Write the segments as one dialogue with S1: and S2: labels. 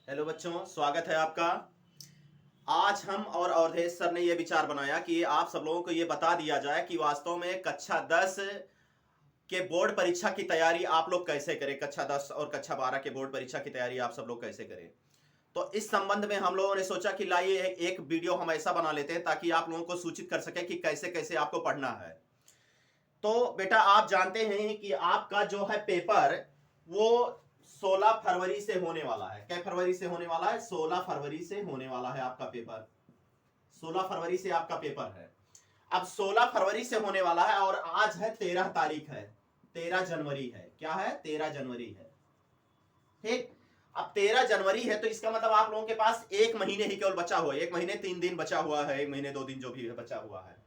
S1: Hello बच्चों, स्वागत है आपका। आज हम और अवधेश सर ने यह विचार बनाया कि आप सब लोगों को यह बता दिया जाए कि वास्तव में कक्षा 10 के बोर्ड परीक्षा की तैयारी आप लोग कैसे करें। कक्षा 10 और कक्षा 12 के बोर्ड परीक्षा की तैयारी आप सब लोग कैसे करें। तो इस संबंध में हम लोगों ने सोचा कि लाइए एक वीडियो हम ऐसा बना लेते हैं ताकि आप लोगों को सूचित कर सके कि कैसे कैसे आपको पढ़ना है। तो बेटा, आप जानते हैं कि आपका जो है पेपर वो 16 फरवरी से होने वाला है। क्या फरवरी से होने वाला है? 16 फरवरी से होने वाला है आपका पेपर। 16 फरवरी से आपका पेपर है। अब 16 फरवरी से होने वाला है और आज है 13 तारीख है, 13 जनवरी है। क्या है? 13 जनवरी है। ठीक। अब 13 जनवरी है तो इसका मतलब आप लोगों के पास एक महीने ही केवल बचा हुआ है। एक महीने 3 दिन बचा हुआ है, एक महीने 2 दिन जो भी है बचा हुआ है।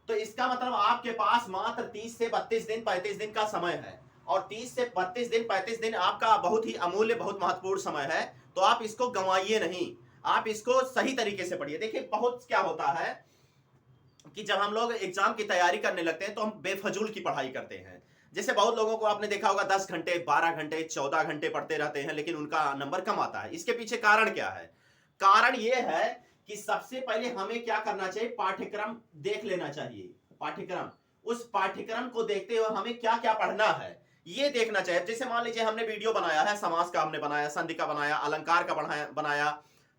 S1: तो इसका मतलब आपके पास मात्र 30 से 32 दिन 35 दिन का समय है। और 30 से 32 दिन 35 दिन आपका बहुत ही अमूल्य, बहुत महत्वपूर्ण समय है। तो आप इसको गंवाइए नहीं, आप इसको सही तरीके से पढ़िए। देखिए, बहुत क्या होता है कि जब हम लोग एग्जाम की तैयारी करने लगते हैं तो हम बेफजूल की पढ़ाई करते हैं। जैसे बहुत लोगों को आपने देखा होगा 10 घंटे 12 घंटे 14 घंटे पढ़ते रहते हैं, लेकिन उनका नंबर कम आता है। इसके पीछे कारण क्या है? कारण यह है कि सबसे पहले हमें क्या करना चाहिए, पाठ्यक्रम देख लेना चाहिए। पाठ्यक्रम, उस पाठ्यक्रम को देखते हुए हमें क्या क्या पढ़ना है ये देखना चाहिए। जैसे मान लीजिए हमने वीडियो बनाया है, समास का हमने बनाया, संधि का बनाया, अलंकार का बनाया,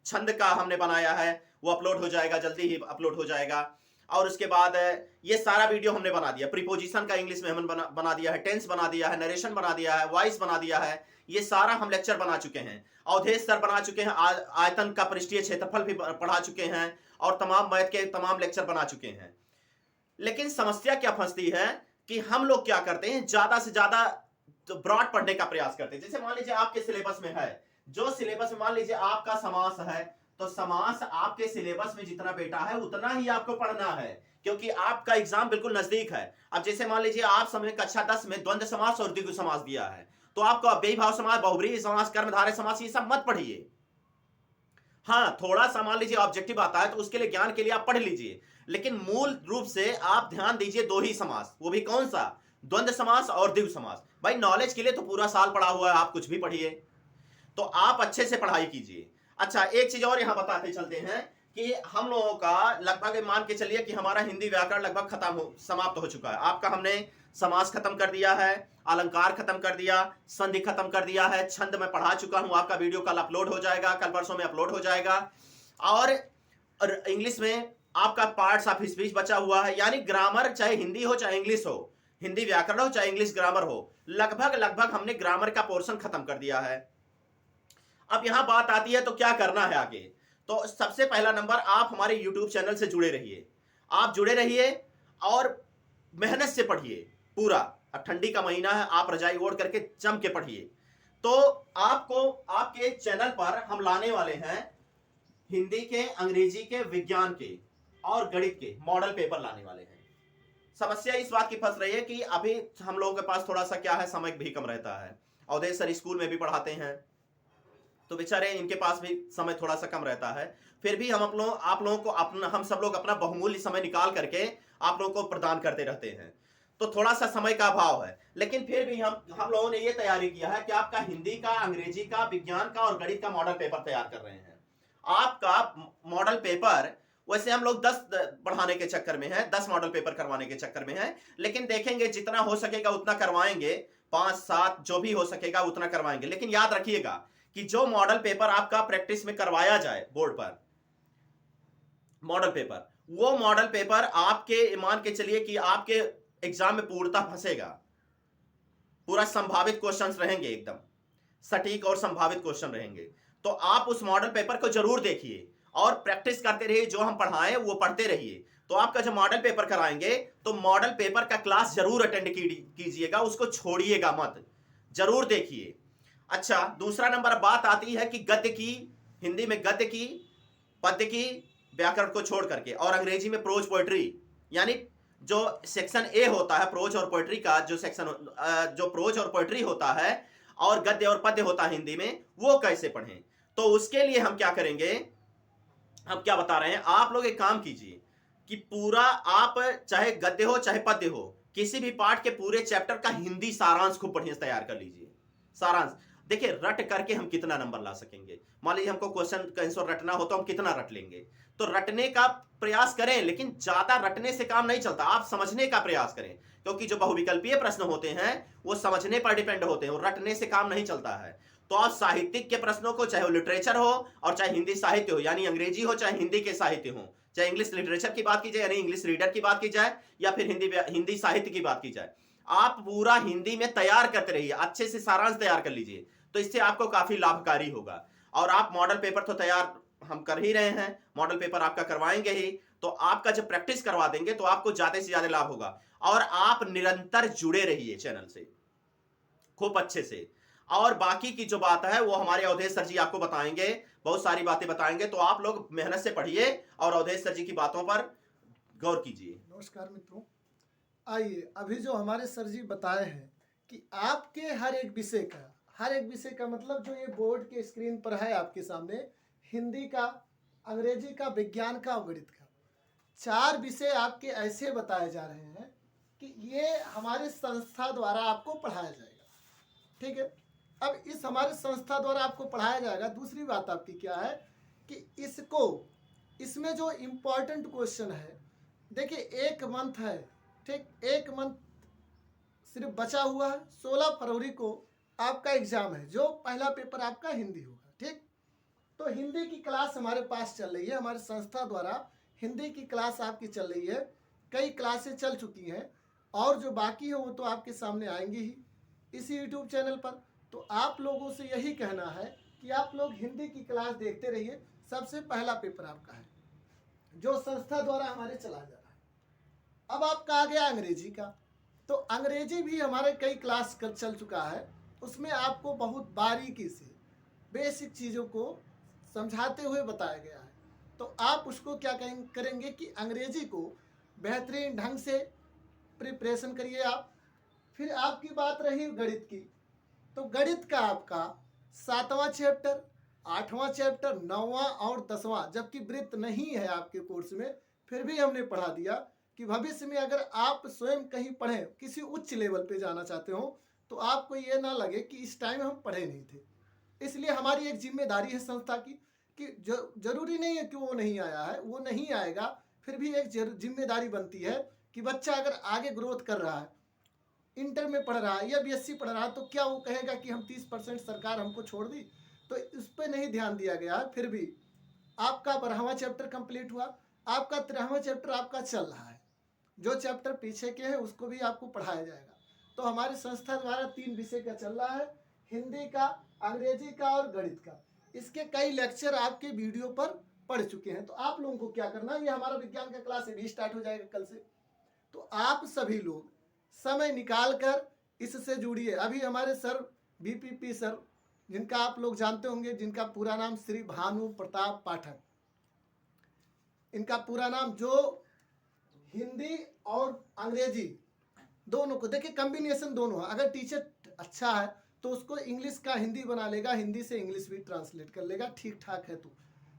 S1: छंद का हमने बनाया है, वो अपलोड हो जाएगा, जल्दी ही अपलोड हो जाएगा। और उसके बाद ये सारा वीडियो हमने बना दिया। प्रीपोजिशन का इंग्लिश में हमने बना दिया है, टेंस बना दिया है, नरेशन बना दिया है, वॉइस बना दिया है। ये सारा हम लेक्चर बना चुके हैं। अवधेश सर बना चुके हैं, आयतन का पृष्ठीय क्षेत्रफल भी पढ़ा चुके हैं और तमाम मैथ के तमाम लेक्चर बना चुके हैं। लेकिन समस्या क्या फंसती है कि हम लोग क्या करते हैं, ज्यादा से ज्यादा ब्रॉड पढ़ने का प्रयास करते हैं। जैसे मान लीजिए आपके सिलेबस में है, जो सिलेबस में मान लीजिए आपका समास है, तो समास आपके सिलेबस में जितना बेटा है उतना ही आपको पढ़ना है, क्योंकि आपका एग्जाम बिल्कुल नजदीक है। अब जैसे मान लीजिए आप समय कक्षा 10 में द्वंद्व समास और द्विगु समास दिया है, तो आपको अव्ययी भाव समास, बहुब्रीहि समास, कर्मधारय समास ये सब मत पढ़िए। हाँ, थोड़ा सा मान लीजिए ऑब्जेक्टिव आता है तो उसके लिए, ज्ञान के लिए आप पढ़ लीजिए, लेकिन मूल रूप से आप ध्यान दीजिए दो ही समास। वो भी कौन सा? द्वंद्व समास और द्विगु समास। भाई नॉलेज के लिए तो पूरा साल पढ़ा हुआ है, आप कुछ भी पढ़िए, तो आप अच्छे से पढ़ाई कीजिए। अच्छा, एक चीज और यहां बताते चलते हैं कि हम लोगों का लगभग मान के चलिए कि हमारा हिंदी व्याकरण लगभग समाप्त हो चुका है। आपका हमने समास खत्म कर दिया है, अलंकार खत्म कर दिया, संधि खत्म कर दिया है, छंद में पढ़ा चुका हूं। आपका वीडियो कल अपलोड हो जाएगा, कल परसों में अपलोड हो जाएगा। और इंग्लिश में आपका पार्ट्स ऑफ स्पीच बचा हुआ है, यानी ग्रामर चाहे हिंदी हो चाहे इंग्लिश हो, हिंदी व्याकरण हो चाहे इंग्लिश ग्रामर हो, लगभग लगभग हमने ग्रामर का पोर्शन खत्म कर दिया है। अब यहां बात आती है तो क्या करना है आगे। तो सबसे पहला नंबर, आप हमारे YouTube चैनल से जुड़े रहिए। आप जुड़े रहिए और मेहनत से पढ़िए पूरा। अब ठंडी का महीना है, आप रजाई ओढ़ करके जम के पढ़िए। तो आपको आपके चैनल पर हम लाने वाले हैं हिंदी के, अंग्रेजी के, विज्ञान के और गणित के मॉडल पेपर लाने वाले हैं। समस्या इस बात की फंस रही है कि अभी हम लोगों के पास थोड़ा सा क्या है, समय भी कम रहता है। अवधेश सर स्कूल में भी पढ़ाते हैं तो बेचारे इनके पास भी समय थोड़ा सा कम रहता है। फिर भी हम आप लोगों को हम सब लोग अपना बहुमूल्य समय निकाल करके आप लोगों को प्रदान करते रहते हैं। तो थोड़ा सा समय का अभाव है, लेकिन फिर भी हम लोगों ने ये तैयारी किया है कि आपका हिंदी का, अंग्रेजी का, विज्ञान का और गणित का मॉडल पेपर तैयार कर रहे हैं। आपका मॉडल पेपर वैसे हम लोग 10 बढ़ाने के चक्कर में है, 10 मॉडल पेपर करवाने के चक्कर में है, लेकिन देखेंगे जितना हो सकेगा उतना करवाएंगे। 5-7 जो भी हो सकेगा उतना करवाएंगे। लेकिन याद रखिएगा कि जो मॉडल पेपर आपका प्रैक्टिस में करवाया जाए बोर्ड पर, मॉडल पेपर, वो मॉडल पेपर आपके, मान के चलिए कि आपके एग्जाम में पूर्णतः फंसेगा। पूरा संभावित क्वेश्चंस रहेंगे, एकदम सटीक और संभावित क्वेश्चन रहेंगे। तो आप उस मॉडल पेपर को जरूर देखिए और प्रैक्टिस करते रहिए। जो हम पढ़ाएं वो पढ़ते रहिए। तो आपका जब मॉडल पेपर कराएंगे तो मॉडल पेपर का क्लास जरूर अटेंड कीजिएगा, उसको छोड़िएगा मत, जरूर देखिए। अच्छा, दूसरा नंबर बात आती है कि गद्य की, हिंदी में गद्य की, पद्य की, व्याकरण को छोड़ करके, और अंग्रेजी में प्रोज पोएट्री, यानी जो सेक्शन ए होता है प्रोज और पोएट्री का, जो सेक्शन जो प्रोज और पोएट्री होता है और गद्य और पद्य होता है हिंदी में, वो कैसे पढ़ें। तो उसके लिए हम क्या करेंगे, हम क्या बता रहे हैं, आप लोग एक काम कीजिए कि पूरा आप चाहे गद्य हो चाहे पद्य हो, किसी भी पाठ के पूरे चैप्टर का हिंदी सारांश खूब बढ़िया तैयार कर लीजिए। सारांश देखिए रट करके हम कितना नंबर ला सकेंगे। मान लीजिए हमको क्वेश्चन का आंसर रटना हो तो हम कितना रट लेंगे। तो रटने का प्रयास करें, लेकिन ज्यादा रटने से काम नहीं चलता, आप समझने का प्रयास करें, क्योंकि जो बहुविकल्पीय प्रश्न होते हैं वो समझने पर डिपेंड होते हैं, वो रटने से काम नहीं चलता है। तो आप साहित्यिक के प्रश्नों को, चाहे वो लिटरेचर हो और चाहे हिंदी साहित्य हो, यानी अंग्रेजी हो चाहे हिंदी के साहित्य हो, चाहे इंग्लिश लिटरेचर की बात की जाए यानी इंग्लिश रीडर की बात की जाए, या फिर हिंदी साहित्य की बात की जाए, आप पूरा हिंदी में तैयार करते रहिए, अच्छे से सारांश तैयार कर लीजिए, तो इससे आपको काफी लाभकारी होगा। और आप मॉडल पेपर तो तैयार हम कर ही रहे हैं, मॉडल पेपर आपका करवाएंगे ही, तो आपका जब प्रैक्टिस करवा देंगे तो आपको ज्यादा से ज्यादा लाभ होगा। और आप निरंतर जुड़े रहिए चैनल से खूब अच्छे से। और बाकी की जो बात है वो हमारे अवधेश सर जी आपको बताएंगे, बहुत सारी बातें बताएंगे, तो आप लोग मेहनत से पढ़िए और अवधेश सर जी की बातों पर गौर कीजिए।
S2: नमस्कार मित्रों, आइए अभी जो हमारे सर जी बताए हैं कि आपके हर एक विषय का मतलब जो ये बोर्ड के स्क्रीन पर है आपके सामने, हिंदी का, अंग्रेजी का, विज्ञान का और गणित का, 4 विषय आपके ऐसे बताए जा रहे हैं कि ये हमारे संस्था द्वारा आपको पढ़ाया जाएगा। ठीक है, अब इस हमारे संस्था द्वारा आपको पढ़ाया जाएगा। दूसरी बात आपकी क्या है कि इसमें जो इम्पोर्टेंट क्वेश्चन है, देखिए 1 मंथ है, ठीक, 1 मंथ सिर्फ बचा हुआ है। 16 फरवरी को आपका एग्जाम है, जो पहला पेपर आपका हिंदी होगा। ठीक, तो हिंदी की क्लास हमारे पास चल रही है, हमारे संस्था द्वारा हिंदी की क्लास आपकी चल रही है। कई क्लासें चल चुकी हैं और जो बाकी है वो तो आपके सामने आएंगी ही इसी यूट्यूब चैनल पर। तो आप लोगों से यही कहना है कि आप लोग हिंदी की क्लास देखते रहिए। सबसे पहला पेपर आपका है जो संस्था द्वारा हमारे चला जा रहा है। अब आपका आ गया अंग्रेजी का, तो अंग्रेजी भी हमारे कई क्लास कर चल चुका है। उसमें आपको बहुत बारीकी से बेसिक चीज़ों को समझाते हुए बताया गया है। तो आप उसको क्या करेंगे कि अंग्रेजी को बेहतरीन ढंग से प्रिपरेशन करिए आप। फिर आपकी बात रही गणित की, तो गणित का आपका 7वां चैप्टर, 8वां चैप्टर, 9वां और 10वां, जबकि वृत्त नहीं है आपके कोर्स में, फिर भी हमने पढ़ा दिया कि भविष्य में अगर आप स्वयं कहीं पढ़ें, किसी उच्च लेवल पे जाना चाहते हो, तो आपको ये ना लगे कि इस टाइम हम पढ़े नहीं थे। इसलिए हमारी एक जिम्मेदारी है संस्था की कि जरूरी नहीं है कि वो नहीं आया है, वो नहीं आएगा, फिर भी एक जिम्मेदारी बनती है कि बच्चा अगर आगे ग्रोथ कर रहा है, इंटर में पढ़ रहा है या बीएससी पढ़ रहा है, तो क्या वो कहेगा कि हम 30% सरकार हमको छोड़ दी। तो इस पर नहीं ध्यान दिया गया। फिर भी आपका 12वां चैप्टर कंप्लीट हुआ, आपका 13वां चैप्टर आपका चल रहा है। जो चैप्टर पीछे के हैं उसको भी आपको पढ़ाया जाएगा। तो हमारी संस्था द्वारा 3 विषय का चल रहा है, हिंदी का, अंग्रेजी का और गणित का। इसके कई लेक्चर आपके वीडियो पर पढ़ चुके हैं। तो आप लोगों को क्या करना है, ये हमारा विज्ञान का क्लास भी स्टार्ट हो जाएगा कल से, तो आप सभी लोग समय निकाल कर इससे जुड़िए। अभी हमारे सर बीपीपी सर, जिनका आप लोग जानते होंगे, जिनका पूरा नाम श्री भानु प्रताप पाठक, इनका पूरा नाम, जो हिंदी और अंग्रेजी दोनों को, देखिए कम्बिनेशन दोनों है। अगर टीचर अच्छा है तो उसको इंग्लिश का हिंदी बना लेगा, हिंदी से इंग्लिश भी ट्रांसलेट कर लेगा, ठीक ठाक है। तो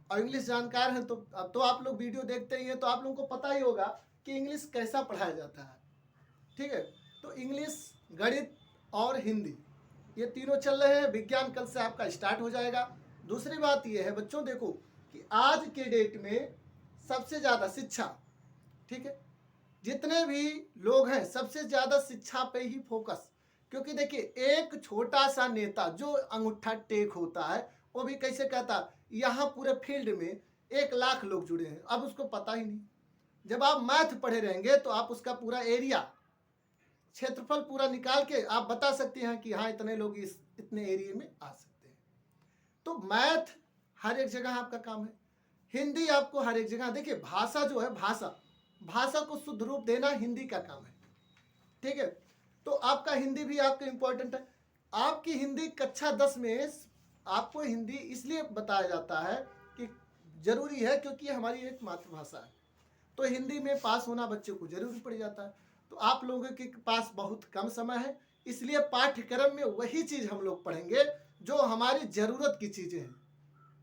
S2: और इंग्लिश जानकार है तो अब तो आप लोग वीडियो देखते ही हैं, तो आप लोगों को पता ही होगा कि इंग्लिश कैसा पढ़ाया जाता है। ठीक है, तो इंग्लिश, गणित और हिंदी, ये तीनों चल रहे हैं। विज्ञान कल से आपका स्टार्ट हो जाएगा। दूसरी बात ये है बच्चों, देखो कि आज के डेट में सबसे ज़्यादा शिक्षा, ठीक है, जितने भी लोग हैं सबसे ज़्यादा शिक्षा पे ही फोकस। क्योंकि देखिए एक छोटा सा नेता जो अंगूठा टेक होता है, वो भी कैसे कहता, यहाँ पूरे फील्ड में 1 लाख लोग जुड़े हैं, अब उसको पता ही नहीं। जब आप मैथ पढ़े रहेंगे तो आप उसका पूरा एरिया, क्षेत्रफल पूरा निकाल के आप बता सकते हैं कि हाँ इतने लोग इस इतने एरिया में आ सकते हैं। तो मैथ हर एक जगह आपका काम है, हिंदी आपको हर एक जगह। देखिए भाषा जो है, भाषा को शुद्ध रूप देना हिंदी का काम है। ठीक है, तो आपका हिंदी भी आपका इम्पोर्टेंट है। आपकी हिंदी कक्षा 10 में आपको हिंदी इसलिए बताया जाता है कि जरूरी है क्योंकि हमारी एक मातृभाषा है, तो हिंदी में पास होना बच्चे को जरूरी पड़ जाता है। तो आप लोगों के पास बहुत कम समय है, इसलिए पाठ्यक्रम में वही चीज़ हम लोग पढ़ेंगे जो हमारी ज़रूरत की चीज़ें हैं।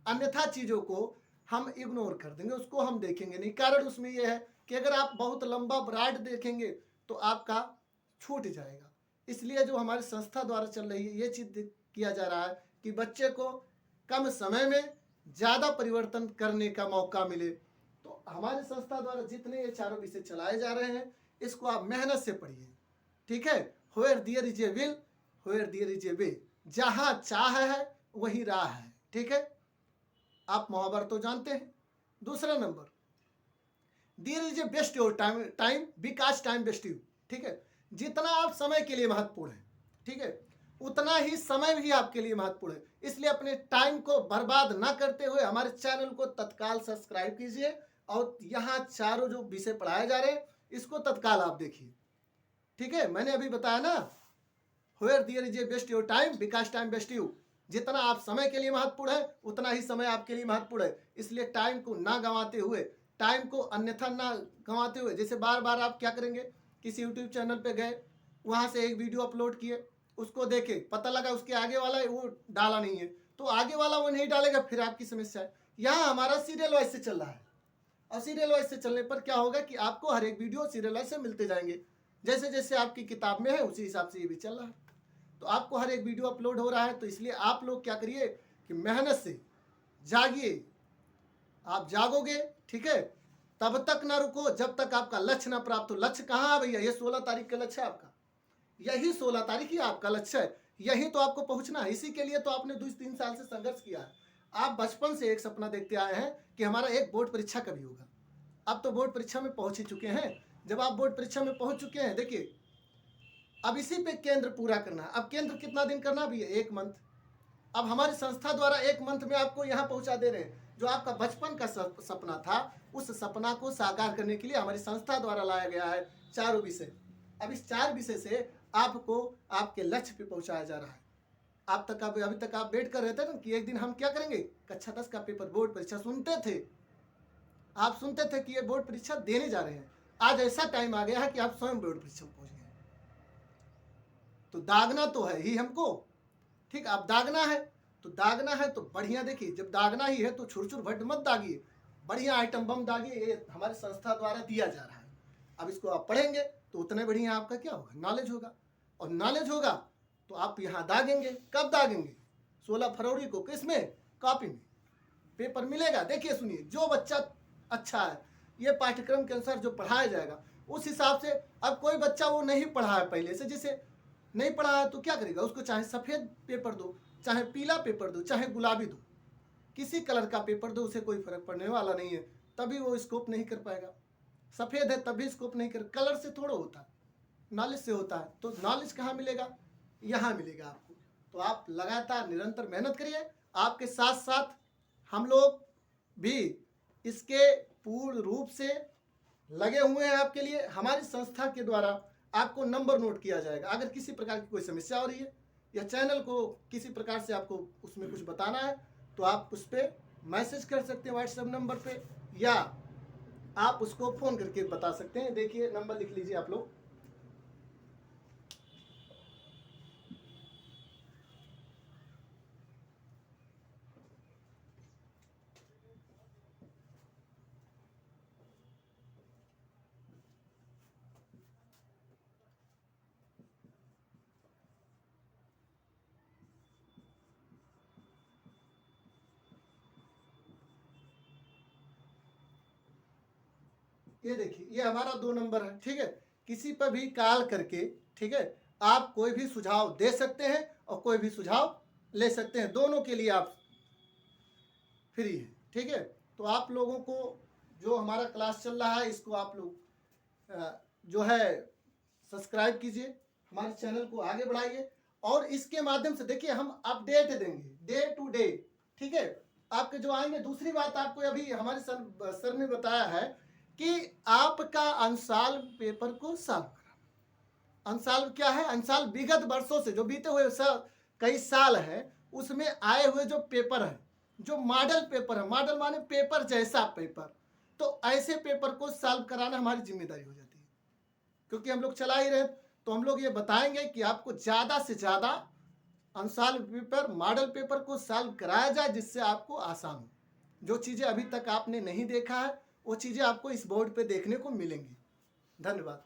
S2: अन्यथा चीज़ों को हम इग्नोर कर देंगे, उसको हम देखेंगे नहीं। कारण उसमें यह है कि अगर आप बहुत लंबा ब्राड देखेंगे तो आपका छूट जाएगा। इसलिए जो हमारी संस्था द्वारा चल रही है ये चीज़ किया जा रहा है कि बच्चे को कम समय में ज़्यादा परिवर्तन करने का मौका मिले। तो हमारी संस्था द्वारा जितने ये चारों विषय चलाए जा रहे हैं, इसको आप मेहनत से पढ़िए, ठीक है। Where there is a will, where there is a way, जहाँ चाह है वही राह है, ठीक है। आप मुहावरा तो जानते हैं। दूसरा number, there is a best your time because time best you, ठीक है। जितना आप समय के लिए महत्वपूर्ण है, ठीक है, उतना ही समय भी आपके लिए महत्वपूर्ण है। इसलिए अपने टाइम को बर्बाद ना करते हुए हमारे चैनल को तत्काल सब्सक्राइब कीजिए और यहाँ चारों जो विषय पढ़ाए जा रहे हैं इसको तत्काल आप देखिए, ठीक है। मैंने अभी बताया ना, where there is a best your time because time best you, जितना आप समय के लिए महत्वपूर्ण है उतना ही समय आपके लिए महत्वपूर्ण है। इसलिए टाइम को ना गंवाते हुए, टाइम को अन्यथा ना गंवाते हुए, जैसे बार बार आप क्या करेंगे, किसी यूट्यूब चैनल पे गए, वहाँ से एक वीडियो अपलोड किए, उसको देखे, पता लगा उसके आगे वाला वो डाला नहीं है, तो आगे वाला वो नहीं डालेगा, फिर आपकी समस्या है। यहाँ हमारा सीरियल वाइज से चल रहा है, और सीरियल वाइज से चलने पर क्या होगा कि आपको हर एक वीडियो सीरियल वाइज से मिलते जाएंगे, जैसे जैसे आपकी किताब में है उसी हिसाब से ये भी चल रहा है। तो आपको हर एक वीडियो अपलोड हो रहा है, तो इसलिए आप लोग क्या करिए कि मेहनत से जागिए। आप जागोगे, ठीक है, तब तक ना रुको जब तक आपका लक्ष्य ना प्राप्त हो। लक्ष्य कहाँ है भैया? ये 16 तारीख का लक्ष्य है आपका, यही 16 तारीख ही आपका लक्ष्य है, यही तो आपको पहुंचना है। इसी के लिए तो आपने 2-3 साल से संघर्ष किया है। आप बचपन से एक सपना देखते आए हैं कि हमारा एक बोर्ड परीक्षा कभी होगा। अब तो बोर्ड परीक्षा में पहुंच ही चुके हैं। जब आप बोर्ड परीक्षा में पहुंच चुके हैं, देखिए अब इसी पे केंद्र पूरा करना है। अब केंद्र कितना दिन करना भी है? 1 मंथ। अब हमारी संस्था द्वारा 1 मंथ में आपको यहाँ पहुँचा दे रहे हैं। जो आपका बचपन का सपना था, उस सपना को साकार करने के लिए हमारी संस्था द्वारा लाया गया है चारों विषय। अब इस 4 विषय से आपको आपके लक्ष्य पे पहुँचाया जा रहा है। आप तक अभी तक आप वेट कर रहे थे ना कि एक दिन हम क्या करेंगे, कक्षा 10 का पेपर बोर्ड परीक्षा सुनते थे, आप सुनते थे कि ये बोर्ड परीक्षा देने जा रहे हैं। आज ऐसा टाइम आ गया है कि आप स्वयं बोर्ड परीक्षा में पहुँच गए। तो दागना तो है ही हमको, ठीक। आप दागना है तो बढ़िया, देखिए जब दागना ही है तो छुरछुर भट्ट मत दागिए, बढ़िया आइटम बम दागिए। ये हमारी संस्था द्वारा दिया जा रहा है। अब इसको आप पढ़ेंगे तो उतने बढ़िया आपका क्या होगा, नॉलेज होगा। और नॉलेज होगा तो आप यहाँ दागेंगे। कब दागेंगे? 16 फरवरी को। किसमें? कॉपी में पेपर मिलेगा। देखिए सुनिए, जो बच्चा अच्छा है, ये पाठ्यक्रम के अनुसार जो पढ़ाया जाएगा उस हिसाब से। अब कोई बच्चा वो नहीं पढ़ा है पहले से, जिसे नहीं पढ़ा है तो क्या करेगा, उसको चाहे सफ़ेद पेपर दो, चाहे पीला पेपर दो, चाहे गुलाबी दो, किसी कलर का पेपर दो, उसे कोई फर्क पड़ने वाला नहीं है। तभी वो स्कोप नहीं कर पाएगा। सफ़ेद है तभी स्कोप नहीं कर, कलर से थोड़ा होता है, नॉलेज से होता है। तो नॉलेज कहाँ मिलेगा? यहाँ मिलेगा आपको। तो आप लगातार निरंतर मेहनत करिए। आपके साथ साथ हम लोग भी इसके पूर्ण रूप से लगे हुए हैं आपके लिए। हमारी संस्था के द्वारा आपको नंबर नोट किया जाएगा। अगर किसी प्रकार की कोई समस्या हो रही है या चैनल को किसी प्रकार से आपको उसमें कुछ बताना है, तो आप उस पर मैसेज कर सकते हैं व्हाट्सएप नंबर पे, या आप उसको फ़ोन करके बता सकते हैं। देखिए नंबर लिख लीजिए आप लोग। ये देखिए, ये हमारा 2 नंबर है, ठीक है। किसी पर भी कॉल करके, ठीक है, आप कोई भी सुझाव दे सकते हैं और कोई भी सुझाव ले सकते हैं। दोनों के लिए आप फ्री है, ठीक है। तो आप लोगों को जो हमारा क्लास चल रहा है, इसको आप लोग जो है सब्सक्राइब कीजिए, हमारे चैनल को आगे बढ़ाइए। और इसके माध्यम से देखिए हम अपडेट देंगे डे टू डे, ठीक है, आपके जो आएंगे। दूसरी बात आपको अभी हमारे सर ने बताया है कि आपका अंशाल पेपर को सॉल्व करा। अंशाल क्या है? अंशाल विगत वर्षों से जो बीते हुए कई साल है, उसमें आए हुए जो पेपर है, जो मॉडल पेपर है, मॉडल माने पेपर जैसा पेपर, तो ऐसे पेपर को सॉल्व कराना हमारी जिम्मेदारी हो जाती है। क्योंकि हम लोग चला ही रहे, तो हम लोग ये बताएंगे कि आपको ज़्यादा से ज़्यादा अंशाल पेपर, मॉडल पेपर को सॉल्व कराया जाए, जिससे आपको आसान हो। जो चीज़ें अभी तक आपने नहीं देखा है वो चीज़ें आपको इस बोर्ड पे देखने को मिलेंगी। धन्यवाद।